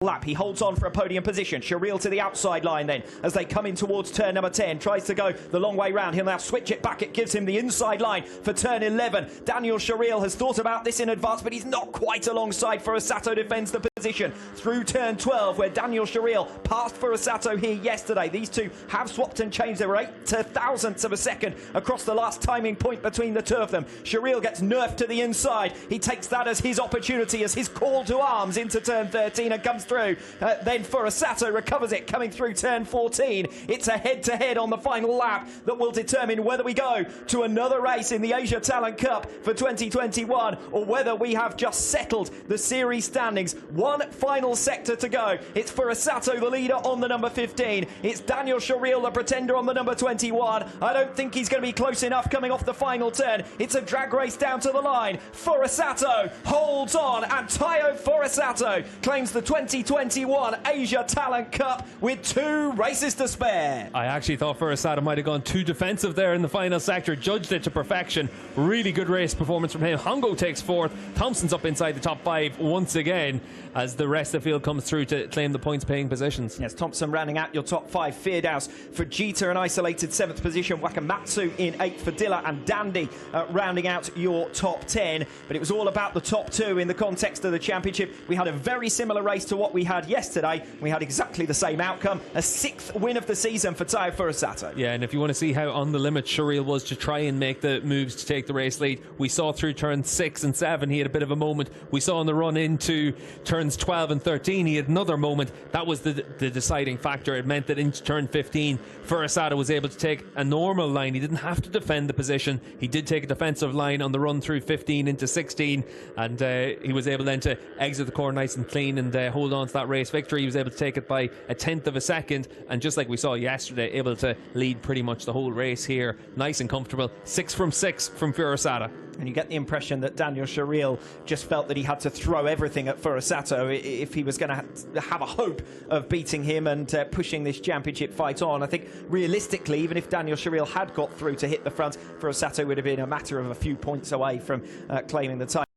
lap. He holds on for a podium position. Shireel to the outside line then as they come in towards turn number 10. Tries to go the long way round. He'll now switch it back. It gives him the inside line for turn 11. Daniel Shireel has thought about this in advance, but he's not quite alongside. Furusato defends the position through turn 12, where Daniel Shireel passed Furusato here yesterday. These two have swapped and changed. There were 8 thousandths of a second across the last timing point between the two of them. Shireel gets nerfed to the inside. He takes that as his opportunity, as his call to arms into turn 13 and comes through. Then Furusato recovers it coming through turn 14. It's a head-to-head on the final lap that will determine whether we go to another race in the Asia Talent Cup for 2021 or whether we have just settled the series standings. One final sector to go. It's Furusato, the leader, on the number 15. It's Daniel Shireel, the pretender, on the number 21. I don't think he's going to be close enough coming off the final turn. It's a drag race down to the line. Furusato holds on, and Taiyo Furusato claims the 2021 Asia Talent Cup with 2 races to spare. I actually thought Furusato might have gone too defensive there in the final sector. Judged it to perfection. Really good race performance from him. Hongo takes 4th. Thompson's up inside the top 5 once again as the rest of the field comes through to claim the points paying positions. Yes, Thompson rounding out your top 5. Firdaus for Jita, an isolated 7th position. Wakamatsu in 8th for Dilla, and Dandy rounding out your top 10. But it was all about the top 2 in the context of the championship. We had a very similar race to what we had yesterday. We had exactly the same outcome. A 6th win of the season for Taiyo Furusato. Yeah, and if you want to see how on the limit Shireel was to try and make the moves to take the race lead, we saw through turns 6 and 7 he had a bit of a moment. We saw on the run into turns 12 and 13 he had another moment. That was the deciding factor. It meant that into turn 15 Furusato was able to take a normal line. He didn't have to defend the position. He did take a defensive line on the run through 15 into 16, and he was able then to exit the corner nice and clean and hold on to that race victory. He was able to take it by a 1/10 of a second, and just like we saw yesterday, able to lead pretty much the whole race here. Nice and comfortable. 6 from 6 from Furusato. And you get the impression that Daniel Shireel just felt that he had to throw everything at Furusato if he was going to have a hope of beating him and pushing this championship fight on. I think realistically, even if Daniel Shireel had got through to hit the front, Furusato would have been a matter of a few points away from claiming the title.